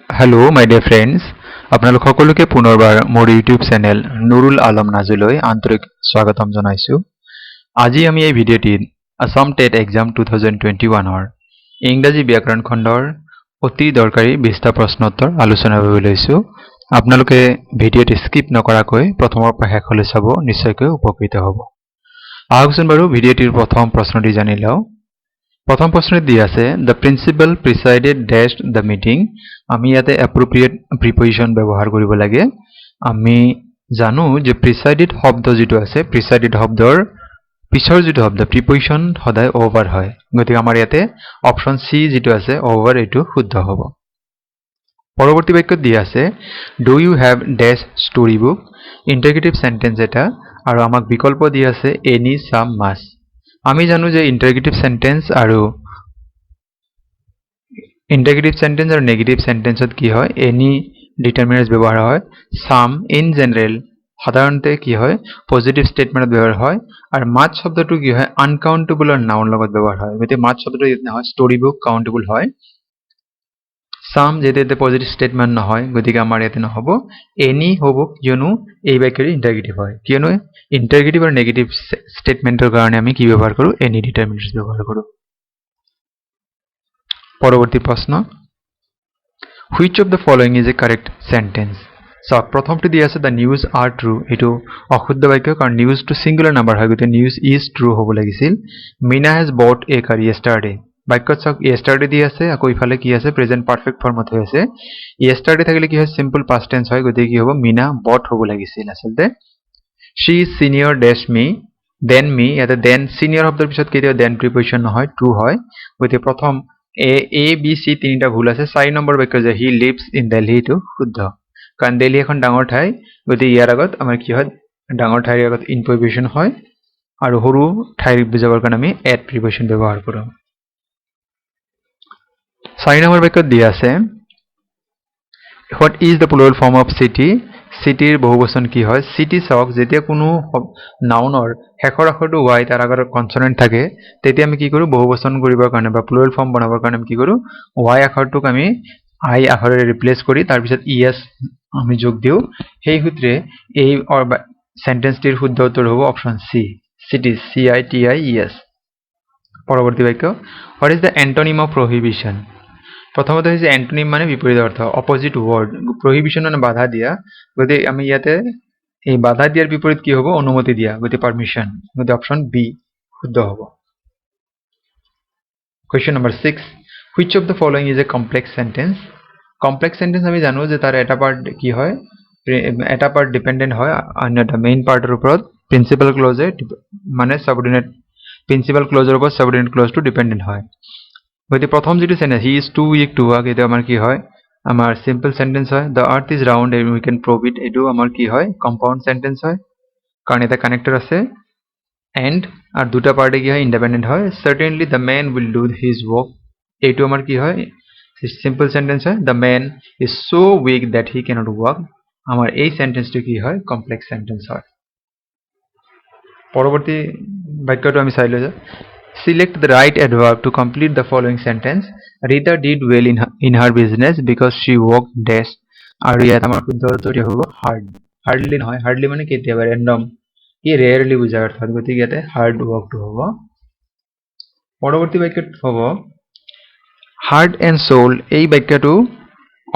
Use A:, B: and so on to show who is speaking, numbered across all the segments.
A: Hello' মাই dear friends, আপোনালোক সকলোকে পুনৰবাৰ মোৰ ইউটিউব চেনেল নুৰুল আলম নাজুলৈ আন্তৰিক স্বাগতম জনাইছোঁ। আজি আমি এই ভিডিঅ'টিত আছাম টেট এক্সাম 2021ৰ ইংৰাজী ব্যাকৰণ খণ্ডৰ অতি দৰকাৰী 20টা প্ৰশ্ন উত্তৰ আলোচনা কৰিব লৈছোঁ। আপোনালোকে ভিডিঅ'টি স্কিপ নকৰাকৈ প্ৰথমৰ পৰা শেষলৈ চাব, নিশ্চয়কৈ উপকৃত হ'ব। আহকচোন বাৰু ভিডিঅ'টিৰ প্ৰথম প্ৰশ্নটি জানি লওঁ। প্ৰথম প্ৰশ্নটি দি আছে দ্য প্ৰিন্সিপাল প্ৰিচাইডেড ডেষ্ট দ্য মিটিং। আমি ইয়াতে এপ্ৰপ্ৰিয়েট প্ৰিপজিশ্যন ব্যৱহাৰ কৰিব লাগে। আমি জানো যে প্ৰিচাইডেড শব্দ যিটো আছে, প্ৰিচাইডেড শব্দৰ পিছৰ যিটো শব্দ প্ৰিপজিশ্যন সদায় অভাৰ হয়। গতিকে আমাৰ ইয়াতে অপশ্যন চি যিটো আছে অভাৰ, এইটো শুদ্ধ হ'ব। পৰৱৰ্তী বাক্যত দি আছে do you have this story book. Interrogative sentence এটা, আৰু আমাক বিকল্প দি আছে এনি, চাম, মাছ। আমি জানো যে ইণ্টাৰগেটিভ চেণ্টেন্স আৰু নেগেটিভ চেণ্টেন্সত কি হয়, এনি ডিটাৰমিনাৰ্ছ ব্যৱহাৰ হয়। চাম ইন জেনেৰেল সাধাৰণতে কি হয়, পজিটিভ ষ্টেটমেণ্টত ব্যৱহাৰ হয়। আৰু মাছ শব্দটো কি হয়, আনকাউণ্টেবলৰ নাউন লগত ব্যৱহাৰ হয়। গতিকে মাছ শব্দটো ইয়াত নহয়, ষ্টৰি বুক কাউণ্টেবল হয়। চাম যেতিয়া ইয়াতে পজিটিভ ষ্টেটমেণ্ট নহয়, গতিকে আমাৰ ইয়াতে নহ'ব, এনি হ'ব, কিয়নো এই বাক্যটো ইণ্টাৰগেটিভ হয়। কিয়নো ইণ্টাৰগেটিভ আৰু নেগেটিভ ষ্টেটমেণ্টৰ কাৰণে আমি কি ব্যৱহাৰ কৰোঁ, এনি ডিটাৰমিনাৰ্ছ ব্যৱহাৰ কৰোঁ। পৰৱৰ্তী প্ৰশ্ন, which of the following is a correct sentence. চাওক, প্ৰথমটো দি আছে দ্য নিউজ আৰ ট্ৰু। এইটো অশুদ্ধ বাক্য, কাৰণ নিউজটো ছিংগুলাৰ নাম্বাৰ হয়, গতিকে নিউজ ইজ ট্ৰু হ'ব লাগিছিল। মিনা হেজ বট এ কাৰ য়েষ্টাৰডে। বাক্যত চাওক য়েষ্টাৰডে দি আছে, আকৌ ইফালে কি আছে, প্ৰেজেণ্ট পাৰফেক্ট ফৰ্মত হৈ আছে। য়েষ্টাৰডে থাকিলে কি হয়, চিম্পল পাষ্ট টেন্স হয়, গতিকে কি হ'ব, মিনা বট হ'ব লাগিছিল আচলতে। শ্বি ইজ চিনিয়ৰ ডেছ মি দেন মি। ইয়াতে দেন চিনিয়ৰ শব্দৰ পিছত কেতিয়াও দেন প্ৰিপজিশ্যন নহয়, ট্ৰু হয়। গতিকে প্ৰথম এ বি চি তিনিটা ভুল আছে। 4 নম্বৰ বাক্য যে হি লিভছ ইন দিল্লী, এইটো শুদ্ধ, কাৰণ দিল্লী এখন ডাঙৰ ঠাই। গতিকে ইয়াৰ আগত আমাৰ কি হয়, ডাঙৰ ঠাইৰ আগত ইন প্ৰিপজিশ্যন হয়, আৰু সৰু ঠাই বুজাবৰ কাৰণে আমি এট প্ৰিপজিশ্যন ব্যৱহাৰ কৰোঁ। 4 নম্বৰ বাক্যত দিয়া আছে what is the plural form of city. চিটিৰ বহুবচন কি হয়। চিটি চাওক, যেতিয়া কোনো নাউনৰ শেষৰ আখৰটো ৱাই, তাৰ আগত কনচনেণ্ট থাকে, তেতিয়া আমি কি কৰোঁ, বহুবচন কৰিবৰ কাৰণে বা প্লুৰেল ফৰ্ম বনাবৰ কাৰণে আমি কি কৰোঁ, ৱাই আখৰটোক আমি আই আখৰেৰে ৰিপ্লেচ কৰি তাৰপিছত ইএছ আমি যোগ দিওঁ। সেই সূত্ৰে এই চেণ্টেন্সটিৰ শুদ্ধ উত্তৰ হ'ব অপশ্যন চি, চিটি, CITIES। পৰৱৰ্তী বাক্য, what is the antonym of prohibition. প্ৰথমতে হৈছে এণ্টনিম মানে বিপৰীত অৰ্থ, অপজিট ৱৰ্ড। প্ৰহিবিশ্যন মানে বাধা দিয়া, গতিকে আমি ইয়াতে এই বাধা দিয়াৰ বিপৰীত কি হ'ব, অনুমতি দিয়া, গতিকে পাৰ্মিশ্যন। গতিকে অপশ্যন বি শুদ্ধ হ'ব। Question number 6, which of the following is a complex sentence. Complex sentence আমি জানো যে তাৰ এটা পাৰ্ট কি হয়, এটা পাৰ্ট ডিপেণ্ডেণ্ট হয় অন্য এটা মেইন পাৰ্টৰ ওপৰত। প্ৰিন্সিপাল ক্লজে মানে ছাবঅৰ্ডিনেট, প্ৰিন্সিপাল ক্লজৰ ওপৰত ছাবঅৰ্ডিনেট ক্লজটো ডিপেণ্ডেণ্ট হয়। গতিকে প্ৰথম যিটো sentence he is too weak to walk, এইটো আমাৰ কি হয়, আমাৰ চিম্পল চেণ্টেন্স হয়। The earth is round and we can prove it, এইটো আমাৰ কি হয়, কম্পাউণ্ড চেণ্টেন্স হয়, কাৰণ এটা কানেক্টৰ আছে। এণ্ড আৰু দুটা পাৰ্টি কি হয়, ইণ্ডিপেণ্ডেণ্ট হয়। Certainly the man will do his work, এইটো আমাৰ কি হয়, চিম্পল চেণ্টেন্স হয়। The man is so' weak that he cannot walk, আমাৰ এই চেণ্টেন্সটো কি হয়, কমপ্লেক্স চেণ্টেন্স হয়। পৰৱৰ্তী বাক্যটো আমি চাই লৈছোঁ। Select the right adverb to complete the following sentence. Rita did well in her business because she worked dash. আৰু ইয়াত আমাৰ শুদ্ধ উত্তৰটো হ'ব হাৰ্ড। হাৰ্ডলি নহয়, হাৰ্ডলি মানে কেতিয়াবা, ৰেণ্ডম, ই ৰেয়াৰলি বুজাৰ অৰ্থত, গতিকে ইয়াতে হাৰ্ড ৱৰ্কটো হ'ব। পৰৱৰ্তী বাক্যত হ'ব হাৰ্ট এণ্ড চ'ল। এই বাক্যটো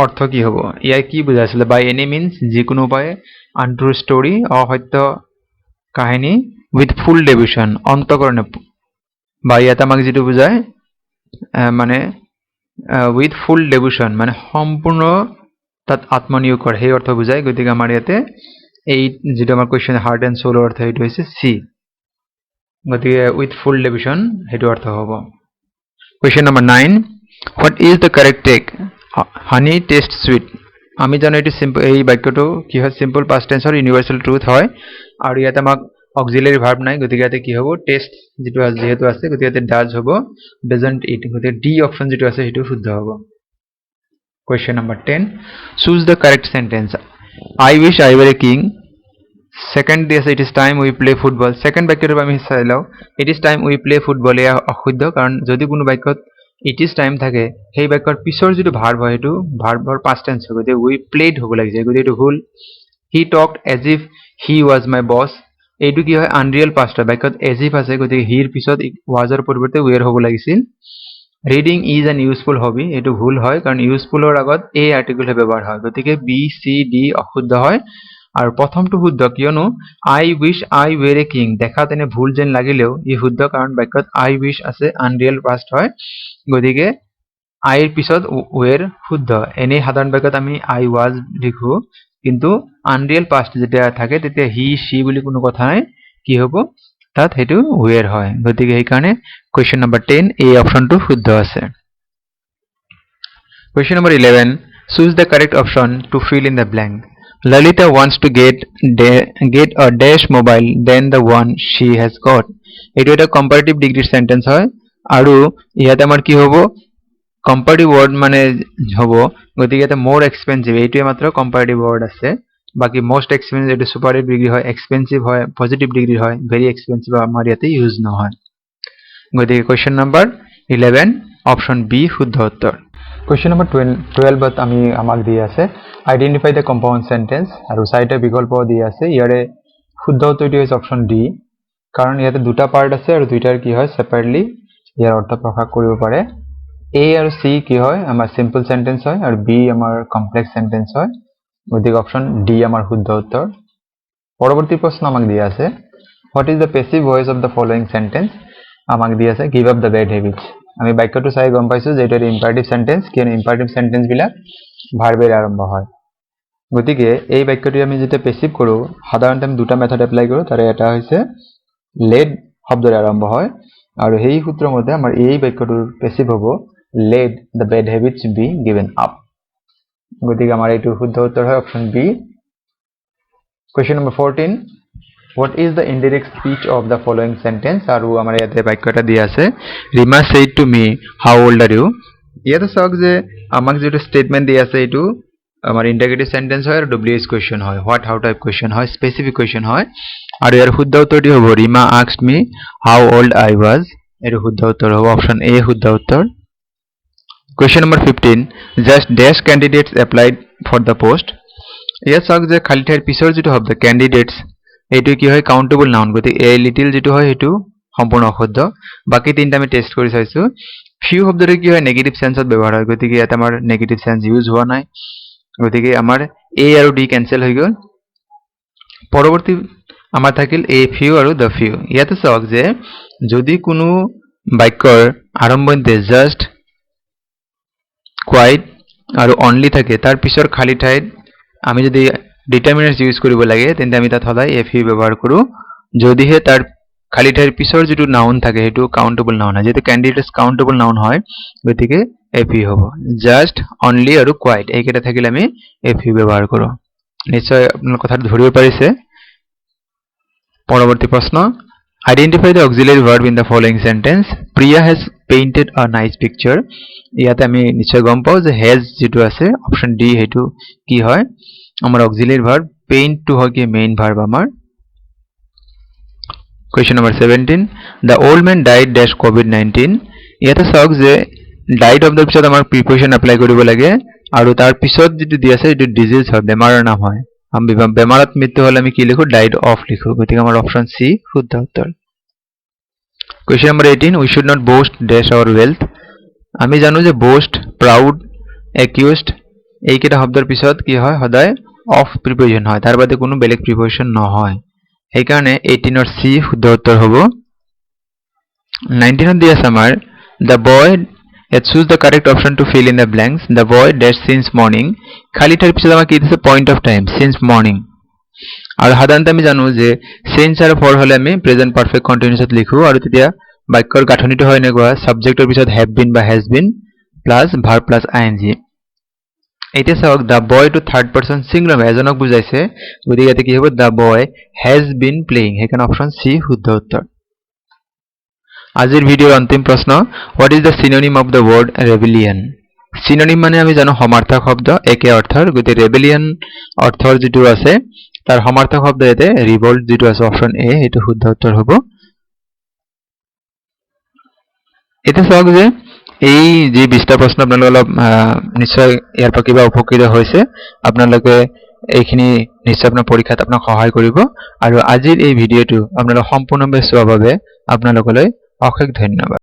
A: অৰ্থ কি হ'ব, ইয়াৰ কি বুজাইছিলে, বাই এনি মিনছ যিকোনো উপায়ে, আনট্ৰু ষ্টৰি অসত্য কাহিনী, উইথ ফুল ডেভিশ্যন অন্তকৰণে, বা ইয়াত আমাক যিটো বুজায় মানে উইথ ফুল ডেভোশ্যন মানে সম্পূৰ্ণ তাত আত্মনিয়োগ কৰে, সেই অৰ্থ বুজায়। গতিকে আমাৰ ইয়াতে এই যিটো আমাৰ কুৱেশ্যন হাৰ্ট এণ্ড চ'লৰ অৰ্থ, সেইটো হৈছে চি, গতিকে উইথ ফুল ডেভোশ্যন সেইটো অৰ্থ হ'ব। Question number 9, what is the correct take, honey taste sweet. আমি জানো এইটো চিম্পল, এই বাক্যটো কি হয়, চিম্পল পাষ্ট টেন্সৰ ইউনিভাৰ্চেল ট্ৰুথ হয়, আৰু ইয়াত আমাক অক্সিলাৰী ভাৰ্ব নাই, গতিকে ইয়াতে কি হ'ব, টেষ্ট যিটো যিহেতু আছে, গতিকে ইয়াতে ডাজ হ'ব, ডাজন্ট ইট, গতিকে ডি অপশ্যন যিটো আছে সেইটো শুদ্ধ হ'ব। Question number 10, choose the correct sentence. I wish I were a king. Second দি আছে it is time we play football. Second বাক্যটো আমি চাই লওঁ, it is time we play football, এয়া অশুদ্ধ, কাৰণ যদি কোনো বাক্যত ইট ইজ টাইম থাকে সেই বাক্যৰ পিছৰ যিটো ভাৰ্ব হয় সেইটো ভাৰ্বৰ পাষ্ট টেন্স হ'ব গতিকে উই প্লেড হ'ব লাগিছে গতিকে এইটো ভুল he talked as if he was my boss এইটো কি হয় আনৰিয়েল পাষ্ট হয় বাক্যত এজ ইফ আছে গতিকে হিৰ পিছত ৱাজৰ পৰিৱৰ্তে উৱেৰ হ'ব লাগিছিল reading is an useful hobby এইটো ভুল হয় কাৰণ ইউজফুলৰ আগত এ আৰ্টিকলহে ব্যৱহাৰ হয় গতিকে বি চি ডি অশুদ্ধ হয় আৰু প্ৰথমটো শুদ্ধ কিয়নো আই wish I were a king দেখাত এনে ভুল যেন লাগিলেও ই শুদ্ধ কাৰণ বাক্যত আই উইচ আছে আনৰিয়েল পাষ্ট হয় গতিকে আইৰ পিছত ৱেৰ শুদ্ধ এনেই সাধাৰণ বাক্যত আমি আই ৱাজ লিখো কিন্তু আনৰিয়েল পাষ্ট যেতিয়া থাকে তেতিয়া হি সি বুলি কোনো কথা নাই কি হ'ব তাত সেইটো ৱেৰ হয় গতিকে সেইকাৰণে কুৱেশ্যন নম্বৰ 10 এই অপশ্যনটো শুদ্ধ আছে question number 11 choose the correct option to fill in the blank Lalita wants to get a dash mobile than the one she has got এইটো এটা কম্পাৰেটিভ ডিগ্ৰীৰ সেন্টেন্স হয় আৰু ইয়াতে আমাৰ কি হ'ব কম্পাৰেটিভ ৱৰ্ড মানে হ'ব গতিকে এটা মোৰ এক্সপেন্সিভ এইটোৱে মাত্ৰ কম্পাৰেটিভ ৱৰ্ড আছে বাকি মোস্ট এক্সপেন্সিভ এইটো সুপাৰলেটিভ ডিগ্ৰী হয় এক্সপেন্সিভ হয় পজিটিভ ডিগ্ৰী হয় ভেৰি এক্সপেন্সিভ আমাৰ ইয়াতে ইউজ নহয় গতিকে কুৱেশ্যন নম্বৰ 11 অপশ্যন বি শুদ্ধ উত্তৰ কুৱেশ্যন নম্বৰ 12ত আমি আমাক দি আছে আইডেন্টিফাই দ্য কম্পাউণ্ড সেন্টেন্স আৰু চাৰিটা বিকল্প দি আছে ইয়াৰে শুদ্ধ উত্তৰটো হৈছে অপশ্যন ডি কাৰণ ইয়াতে দুটা পাৰ্ট আছে আৰু দুইটাৰ কি হয় সেপাৰেটলি ইয়াৰ অৰ্থ প্ৰকাশ কৰিব পাৰে এ আৰু সি কি হয় আমাৰ সিম্পল সেন্টেন্স হয় আৰু বি আমাৰ কমপ্লেক্স সেন্টেন্স হয় গতিকে অপশ্যন ডি আমাৰ শুদ্ধ উত্তৰ পৰৱৰ্তী প্ৰশ্ন আমাক দিয়া আছে what is the passive voice of the following sentence আমাক দিয়া আছে গিভ আপ দ্য বেড হেবিটস আমি বাক্যটো চাই গম পাইছো যে এটা ইম্পাৰেটিভ সেন্টেন্স কিয়নো ইম্পাৰেটিভ সেন্টেন্স বিলাক ভাৰ্বেৰে আৰম্ভ হয় গতিকে এই বাক্যটো আমি যেতিয়া পেসিভ কৰো সাধাৰণতে আমি দুটা মেথড এপ্লাই কৰো তাৰে এটা হৈছে লেড শব্দৰে আৰম্ভ হয় আৰু সেই সূত্ৰৰ মতে আমাৰ এই বাক্যটোৰ পেসিভ হ'ব let the bad habits be given up গতিকে আমাৰ এইটো শুদ্ধ উত্তৰ হয় option B question number 14 What is the indirect speech of the following sentence? আৰু আমাৰ ইয়াতে বাক্যটা দিয়া আছে Rima said to me how old are you ইয়াতে চাওক যে আমাক যেটো স্টেটমেন্ট দিয়া আছে এইটো আমাৰ ইন্টিগ্ৰেটিভ সেন্টেন্স হয় আৰু ডব্লিউএইচ কোৱেশ্চন হয় হোৱাট হাউ টাইপ কোৱেশ্চন হয় স্পেসিফিক কোৱেশ্চন হয় আৰু ইয়াৰ শুদ্ধ উত্তৰটি হ'ব Rima asked me how old I was এর শুদ্ধ উত্তর হবে অপশন এ শুদ্ধ উত্তর Question number 15 just dash candidates applied for the post ইয়াত চাওক যে খালি ঠাইৰ পিছৰ যেটো শব্দ candidates এইটো কি হয় কাউন্টেবল নাউন গতি এ লিটল যেটো হয় হেতু সম্পূৰ্ণ অশুদ্ধ বাকি তিনটা আমি টেস্ট কৰি চাইছো ফিউ শব্দটো কি হয় নেগেটিভ সেন্সত ব্যৱহাৰ হয় গতিকে ইয়াত আমাৰ নেগেটিভ সেন্স ইউজ হোৱা নাই গতিকে আমাৰ এ আৰু ডি কেনসেল হৈ গল পৰৱৰ্তী আমাৰ থাকিল এ ফিউ আৰু দ্য ফিউ ইয়াতে চাওক যে যদি কোনো বাক্যৰ আৰম্ভণিতে জাস্ট কোৱাইট আৰু অনলি থাকে তাৰ পিছৰ খালি ঠাইত আমি যদি ডিটাৰমিনাৰ্স ইউজ কৰিব লাগে তেন্তে আমি তাত হলাই এফ ইউ ব্যৱহাৰ কৰো যদিহে তাৰ খালি ঠাইৰ পিছৰ যেটো নাউন থাকে হেতু কাউন্টেবল নাউন হয় যেটো ক্যান্ডিডেটস কাউন্টেবল নাউন হয় গতিকে এফ ইউ হ'ব জাস্ট অনলি আৰু কোৱাইট এইকেইটা থাকিলে আমি এফ ইউ ব্যৱহাৰ কৰো নিশ্চয় আপোনালোক কথা ধৰিব পাৰিছে পৰৱৰ্তী প্ৰশ্ন identify the auxiliary verb in the following sentence Priya has painted a nice picture ইয়াতে আমি নিশ্চয় গম পাও যে হেজ যেটো আছে অপশন ডি হেতু কি হয় আমাৰ অক্সিলাৰি ভাৰ্ব পেইন্ট টু হয় কি মেইন ভাৰ্ব আমাৰ Question number 17 The old man died dash COVID-19 ইয়াতে চাওক যে died of the পিছত আমাৰ প্ৰিপজিশন এপ্লাই কৰিব লাগে আৰু তাৰ পিছত যেটো দি আছে এটো ডিজিজ হয় বেমাৰৰ নাম হয় আমি বেমাৰত মৃত্যু হলে আমি কি লিখো died of লিখো গতিকে আমাৰ অপশন সি শুদ্ধ উত্তৰ Question number 18 We should not boast dash our wealth আমি জানো যে boast proud accused এইকেইটা শব্দৰ পিছত কি হয় সদায় of প্ৰিপজিশন হয় তাৰ বাদে কোনো বেলেগ প্ৰিপজিশন নহয় এইকাৰণে 18 ৰ সি শুদ্ধ উত্তৰ হ'ব 19 ত দিয়া আমাৰ the boy choose the correct option to fill in the blanks the boy dash since morning খালি ঠাইৰ পিছত আমাৰ কি দিছে point of time since morning আৰু সাধাৰণতে আমি জানো যে since আৰু for হলে আমি present perfect continuousত লিখো আৰু তেতিয়া বাক্যৰ গাঁথনিটো হয় নেকুৱা subjectৰ পিছত have been বা has been plus verb plus ing এতিয়া চাওক the boy to third person singular এজনক বুজাইছে গতিকে ইয়াতে কি হ'ব the boy has been playing হেকান অপশন সি শুদ্ধ উত্তৰ আজিৰ ভিডিওৰ অন্তিম প্ৰশ্ন what is the synonym of the word rebellion synonym মানে আমি জানো সমাৰ্থক শব্দ একে অৰ্থৰ গতি rebellion অৰ্থৰ যেটো আছে তাৰ সমাৰ্থক শব্দ এতে revolt যেটো আছে অপশন এ এটো শুদ্ধ উত্তৰ হ'ব এটা চাওক যে এই যে 20টা প্ৰশ্ন আপোনালোকে অলপ নিশ্চয় ইয়াৰ পৰা কিবা উপকৃত হৈছে আপোনালোকে এইখিনি নিশ্চয় আপোনাৰ পৰীক্ষাত আপোনাক সহায় কৰিব আৰু আজিৰ এই ভিডিঅ'টো আপোনালোক সম্পূৰ্ণভাৱে চোৱাৰ বাবে আপোনালোকলৈ অশেষ ধন্যবাদ